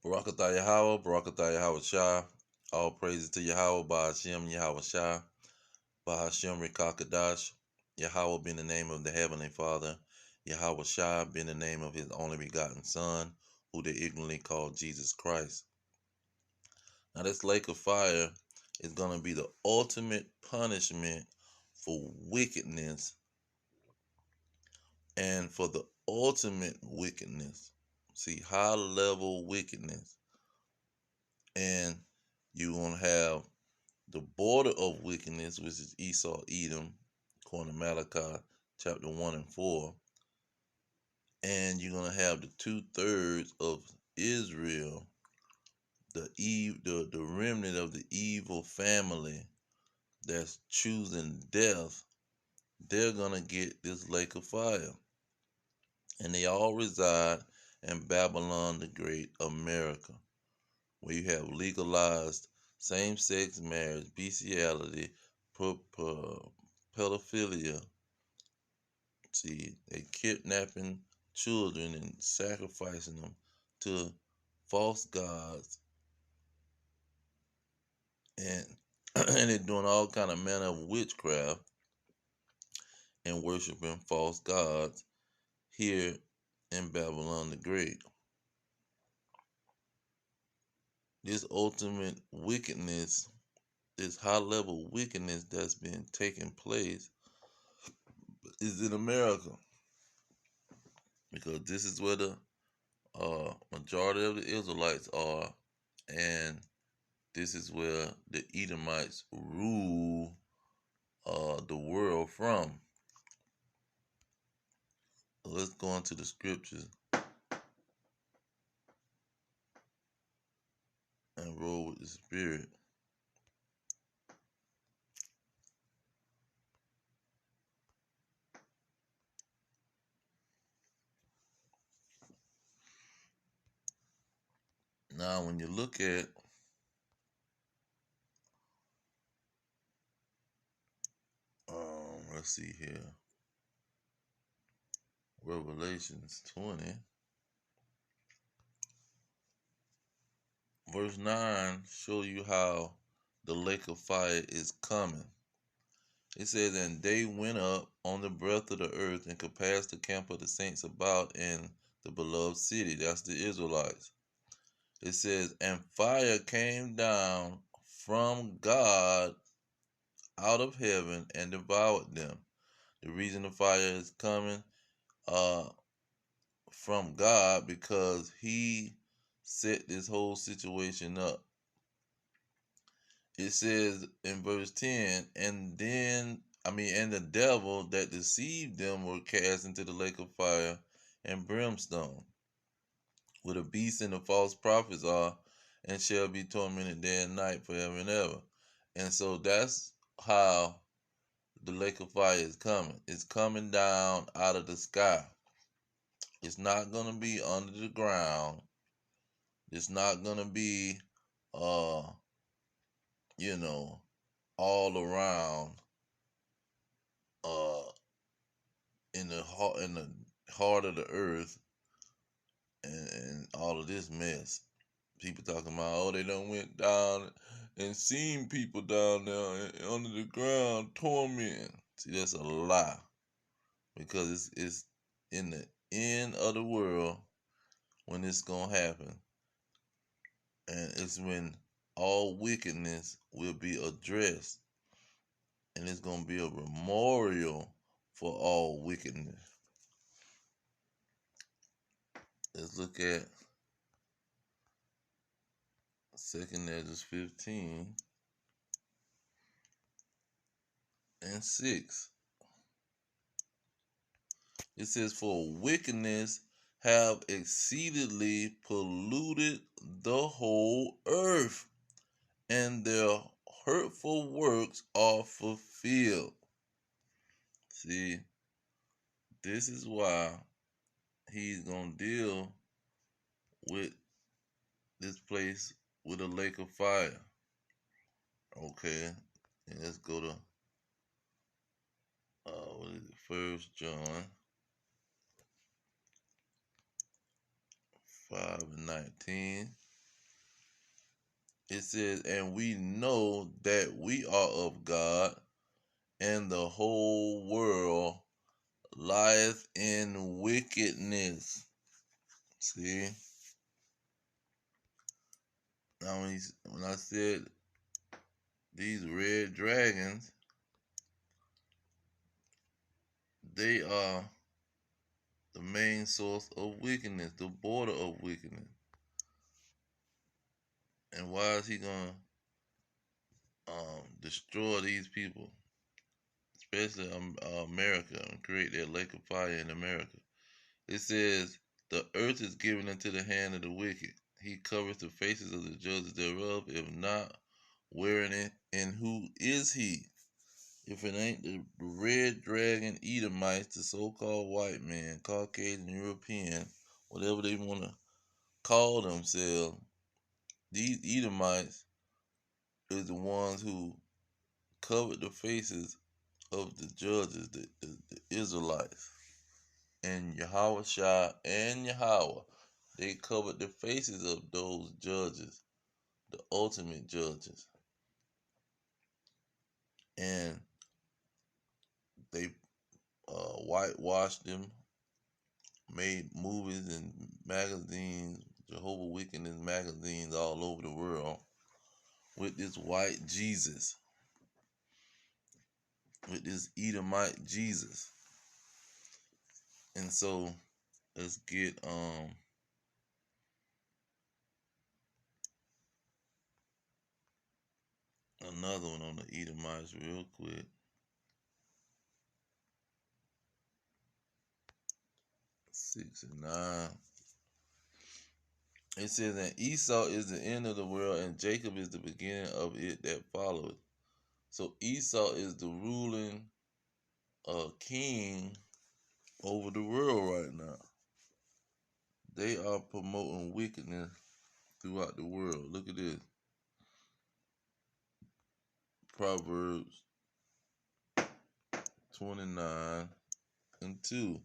Barakatah Yahweh, Barakatah Yahweh Shah. All praises to Yahweh, Bahashem Yahweh Shah, Bahashem Rekakadash. Yahweh being the name of the Heavenly Father, Yahweh Shah being the name of His only begotten Son, who they ignorantly call Jesus Christ. Now, this lake of fire is going to be the ultimate punishment for wickedness and for the ultimate wickedness. See, high level wickedness. And you're going to have the border of wickedness, which is Esau, Edom, according to Malachi chapter 1 and 4. And you're going to have the 2/3 of Israel, the remnant of the evil family that's choosing death. They're going to get this lake of fire. And they all reside in Babylon the Great, America, where you have legalized same-sex marriage, bestiality, pedophilia. See, they kidnapping children and sacrificing them to false gods, and and they're doing all kind of manner of witchcraft and worshiping false gods here in Babylon the Great. This ultimate wickedness, this high level wickedness that's been taking place is in America, because this is where the majority of the Israelites are, and this is where the Edomites rule the world from. So let's go into the scriptures and roll with the spirit. Now, when you look at let's see here, Revelations 20, verse 9, show you how the lake of fire is coming. It says, and they went up on the breadth of the earth and compassed the camp of the saints about in the beloved city. That's the Israelites. It says, and fire came down from God out of heaven and devoured them. The reason the fire is coming from God, because He set this whole situation up. It says in verse 10, and the devil that deceived them were cast into the lake of fire and brimstone, where the beast and the false prophets are, and shall be tormented day and night forever and ever. And so that's how the lake of fire is coming. It's coming down out of the sky. It's not going to be under the ground. It's not going to be, all around, in the heart of the earth, and all of this mess. People talking about, oh, they done went down and seen people down there under the ground tormenting. See, that's a lie, because it's in the end of the world when it's gonna happen, and it's when all wickedness will be addressed, and it's gonna be a memorial for all wickedness. Let's look at 2nd Ezra 15 and 6. It says, for wickedness have exceedingly polluted the whole earth, and their hurtful works are fulfilled. See, this is why He's going to deal with this place with a lake of fire. Okay, and let's go to 1 John 5 and 19. It says, and we know that we are of God, and the whole world lieth in wickedness. See? Now, when I said these red dragons, they are the main source of wickedness, the border of wickedness. And why is he going to destroy these people, especially America, and create that lake of fire in America? It says, the earth is given into the hand of the wicked. He covers the faces of the judges thereof. If not, wherein it, and who is he? If it ain't the red dragon Edomites, the so-called white man, Caucasian, European, whatever they want to call themselves, these Edomites is the ones who covered the faces of the judges, the Israelites, and Yahweh Shah and Yahweh. They covered the faces of those judges, the ultimate judges, and they whitewashed them, made movies and magazines, Jehovah Wickedness magazines all over the world with this white Jesus, with this Edomite Jesus. And so let's get another one on the Edomites real quick. 6 and 9. It says, and Esau is the end of the world, and Jacob is the beginning of it that followeth. So Esau is the ruling king over the world right now. They are promoting wickedness throughout the world. Look at this. Proverbs 29 and 2.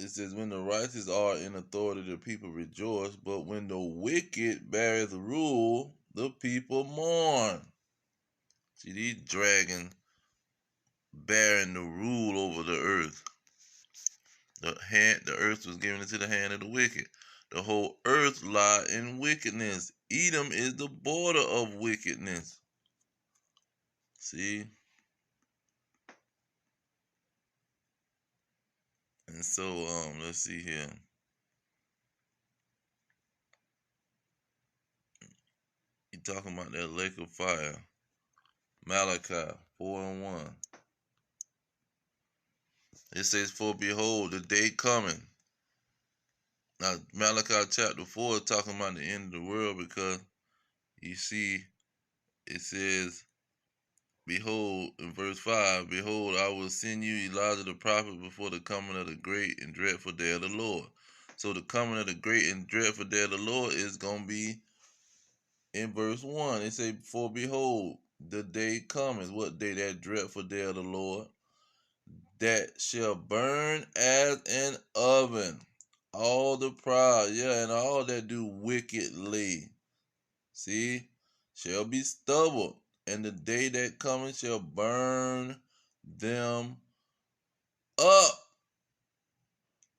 It says, when the righteous are in authority, the people rejoice, but when the wicked beareth rule, the people mourn. See, these dragons bearing the rule over the earth. The earth was given into the hand of the wicked. The whole earth lie in wickedness. Edom is the border of wickedness. See? And so, let's see here. He talking about that lake of fire. Malachi 4 and 1. It says, for behold, the day coming. Now, Malachi chapter 4 is talking about the end of the world, because you see, it says, behold, in verse 5, behold, I will send you Elijah the prophet before the coming of the great and dreadful day of the Lord. So the coming of the great and dreadful day of the Lord is going to be in verse 1. It says, for behold, the day cometh. What day? That dreadful day of the Lord, that shall burn as an oven. All the proud, and all that do wickedly, see, shall be stubble, and the day that cometh shall burn them up.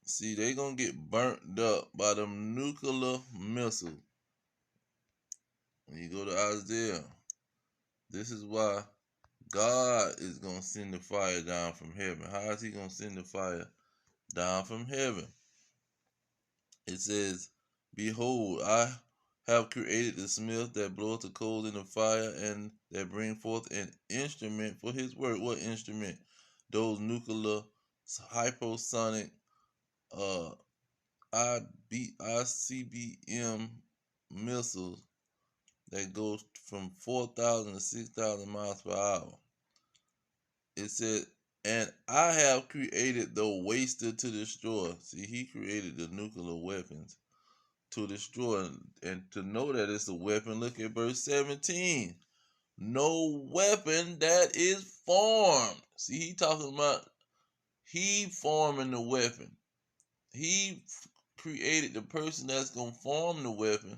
See, they gonna get burnt up by them nuclear missiles. When you go to Isaiah, this is why God is gonna send the fire down from heaven. How is he gonna send the fire down from heaven? It says, behold, I have created the smith that bloweth the coals in the fire, and that bring forth an instrument for his work. What instrument? Those nuclear hypersonic ICBM missiles that goes from 4,000 to 6,000 miles per hour. It said, and I have created the waster to destroy. See, he created the nuclear weapons to destroy. And to know that it's a weapon, look at verse 17. No weapon that is formed. See, he talking about he forming the weapon. He created the person that's going to form the weapon.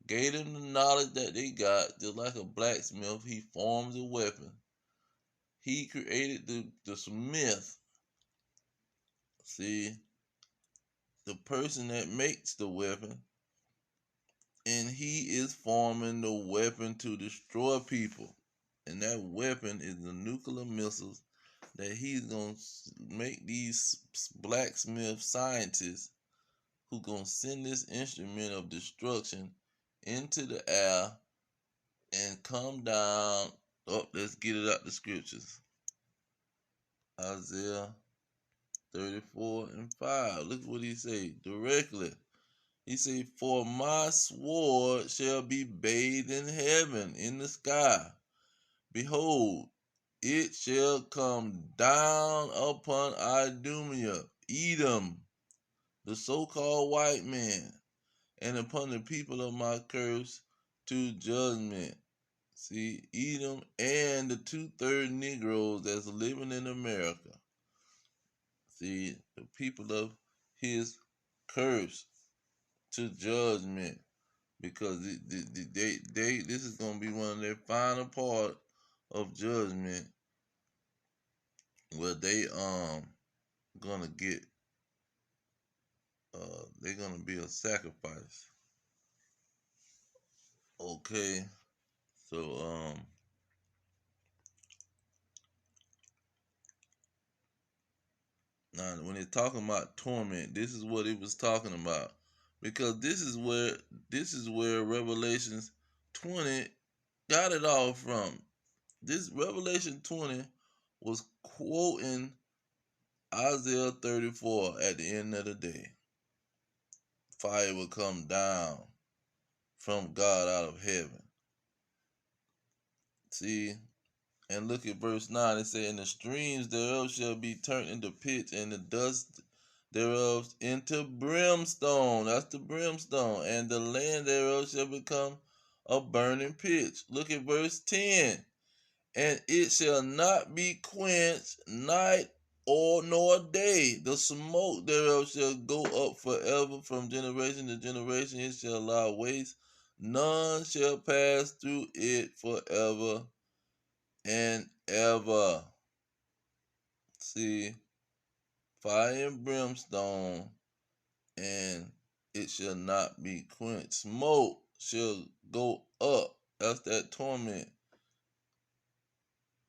gave them the knowledge that they got, just like a blacksmith. He forms a weapon. He created the smith. See, the person that makes the weapon, and he is forming the weapon to destroy people. And that weapon is the nuclear missiles that he's going to make these blacksmith scientists who going to send this instrument of destruction into the air and come down. Oh, let's get it out the scriptures. Isaiah 34 and 5. Look what he say directly. He say, for my sword shall be bathed in heaven, in the sky. Behold, it shall come down upon Idumea, Edom, the so-called white man, and upon the people of my curse to judgment. See, Edom and the 2/3 Negroes that's living in America. See, the people of his curse to judgment, because this is gonna be one of their final part of judgment, where they gonna get they're gonna be a sacrifice. Okay, so now when it's talking about torment, this is what it was talking about, because this is where Revelations 20 got it all from. This Revelation 20 was quoting Isaiah 34 at the end of the day. Fire will come down from God out of heaven. See, and look at verse 9. It says, and the streams thereof shall be turned into pitch, and the dust thereof into brimstone. That's the brimstone. And the land thereof shall become a burning pitch. Look at verse 10. And it shall not be quenched night or nor day. The smoke thereof shall go up forever from generation to generation. It shall lie waste. None shall pass through it forever and ever. See, fire and brimstone, and it shall not be quenched. Smoke shall go up. That's that torment.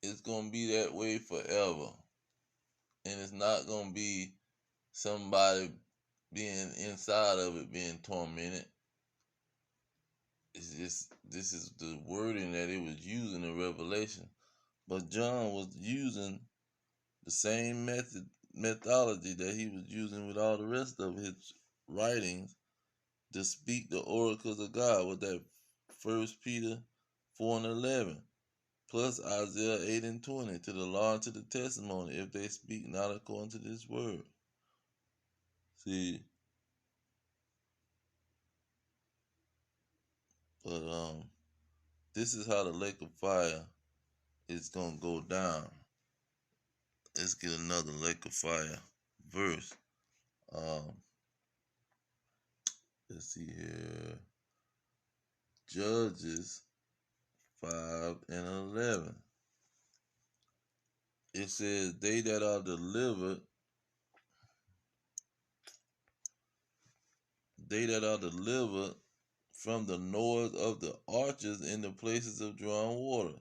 It's going to be that way forever. And it's not going to be somebody being inside of it being tormented. It's just, this is the wording that it was using in Revelation. But John was using the same methodology that he was using with all the rest of his writings to speak the oracles of God, with that 1 Peter 4 and 11, plus Isaiah 8 and 20, to the law and to the testimony, if they speak not according to this word. See, but this is how the lake of fire is gonna go down. Let's get another lake of fire verse. Let's see here. Judges 5 and 11. It says, they that are delivered from the noise of the archers in the places of drawn water.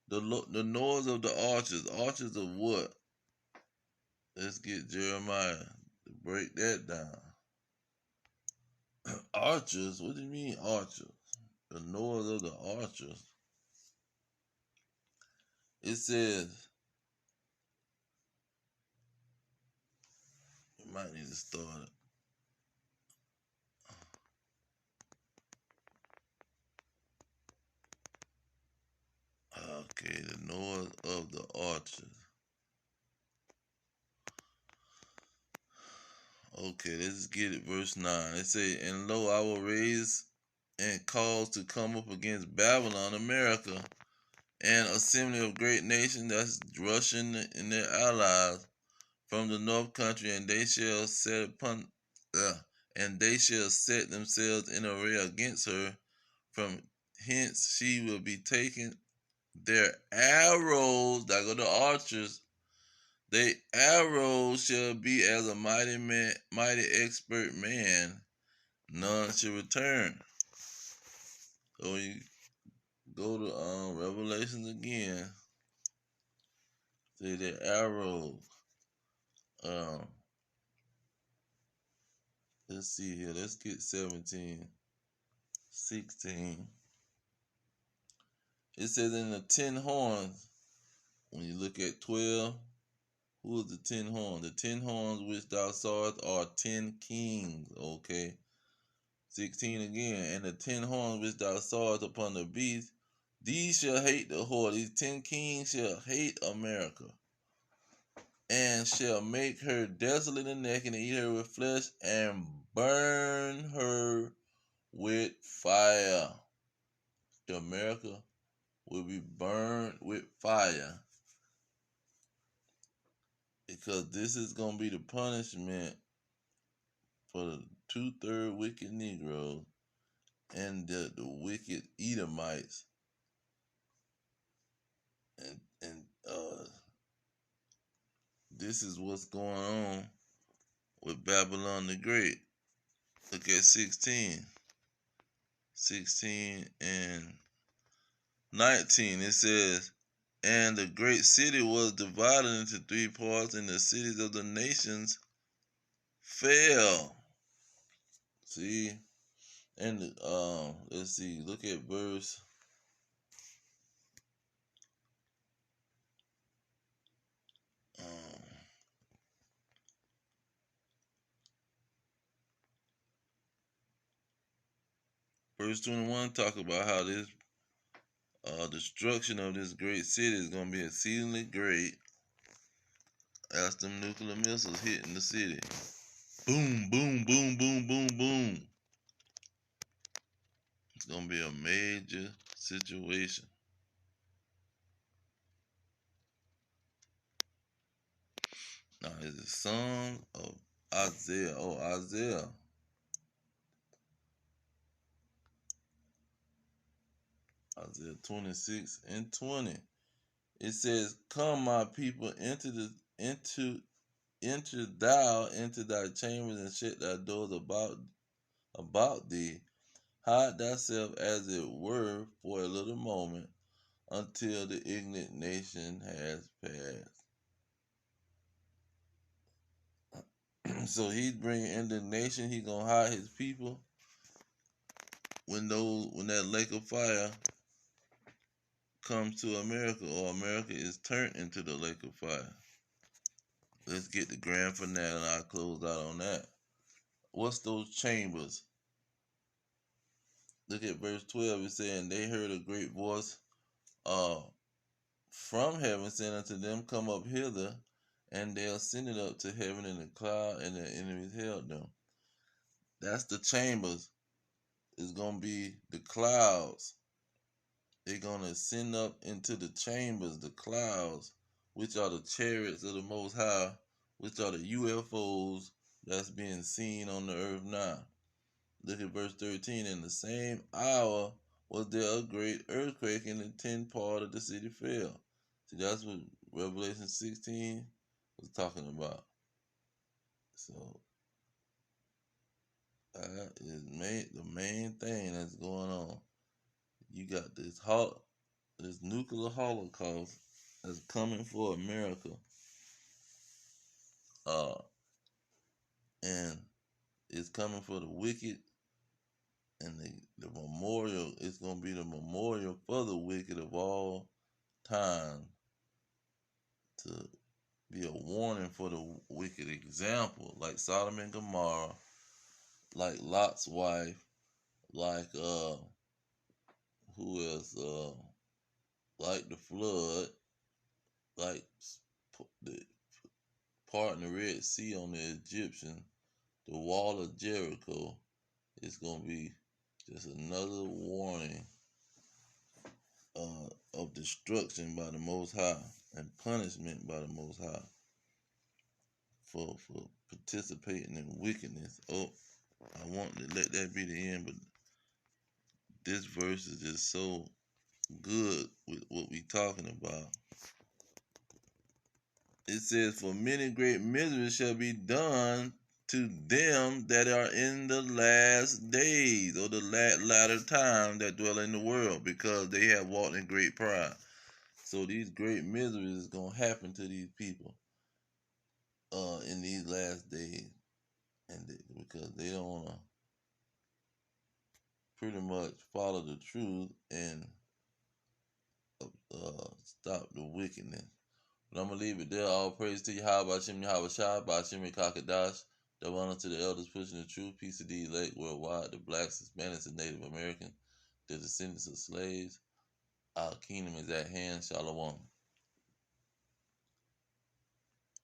The noise of the archers of what? Let's get Jeremiah to break that down. Archers? What do you mean archers? The noise of the archers. It says, you might need to start it. Okay, the noise of the archers. Okay, let's get it. Verse 9. It say, and lo, I will raise and cause to come up against Babylon, America, and assembly of great nations, that's Russian and their allies, from the north country, and they shall set upon and they shall set themselves in array against her. From hence she will be taken. Their arrows, that go the archers, their arrows shall be as a mighty man, mighty expert man. None shall return. So you go to Revelations again. Say their arrows. Um, let's see here. Let's get 17, 16. It says in the 10 horns. When you look at 12, who is the 10 horns? The 10 horns which thou sawest are 10 kings. Okay. 16 again. And the 10 horns which thou sawest upon the beast, these shall hate the whore. These 10 kings shall hate America, and shall make her desolate and naked, and eat her with flesh, and burn her with fire. America will be burned with fire, because this is going to be the punishment for the 2/3 wicked Negroes and the wicked Edomites, and this is what's going on with Babylon the Great. Look at 16 and 19. It says, and the great city was divided into 3 parts, and the cities of the nations fell. See, and let's see. Look at verse. Verse 21 talk about how this destruction of this great city is going to be exceedingly great as them nuclear missiles hitting the city. Boom, boom, boom, boom, boom, boom. It's going to be a major situation. Now, is the Song of Isaiah. Oh, Isaiah. Isaiah 26 and 20. It says, come, my people, enter thou into thy chambers, and shut thy doors about thee. Hide thyself as it were for a little moment, until the ignorant nation has passed. So he's bringing indignation. He's gonna hide his people when that lake of fire comes to America, or America is turned into the lake of fire. Let's get the grand finale, and I'll close out on that. What's those chambers? Look at verse 12. It's saying they heard a great voice from heaven saying unto them, come up hither, and they ascended up to heaven in a cloud, and their enemies held them. That's the chambers. It's going to be the clouds. They're going to ascend up into the chambers, the clouds, which are the chariots of the Most High, which are the UFOs that's being seen on the earth now. Look at verse 13. In the same hour was there a great earthquake, and the 10th part of the city fell. See, that's what Revelation 16 was talking about. So that is the main thing that's going on. You got this nuclear holocaust that's coming for America, and it's coming for the wicked, and the memorial is going to be the memorial for the wicked of all time, to be a warning for the wicked example, like Sodom and Gomorrah, like Lot's wife, like who else? Like the flood, like the part in the Red Sea on the Egyptian, the wall of Jericho. Is gonna be just another warning of destruction by the Most High, and punishment by the Most High for participating in wickedness. Oh, want to let that be the end, but this verse is just so good with what we talking about. It says, "For many great miseries shall be done to them that are in the last days," or the latter time, that dwell in the world, because they have walked in great pride. So these great miseries is gonna happen to these people in these last days, and because they don't wanna pretty much follow the truth and stop the wickedness. But I'm gonna leave it there. All praise to Yahweh, Hashem, Yahweh Shai, Hashem, Kakadash. Double honor to the elders pushing the truth. Peace to the elect worldwide, the blacks, Hispanics, and Native Americans, the descendants of slaves. Our kingdom is at hand. Shalom.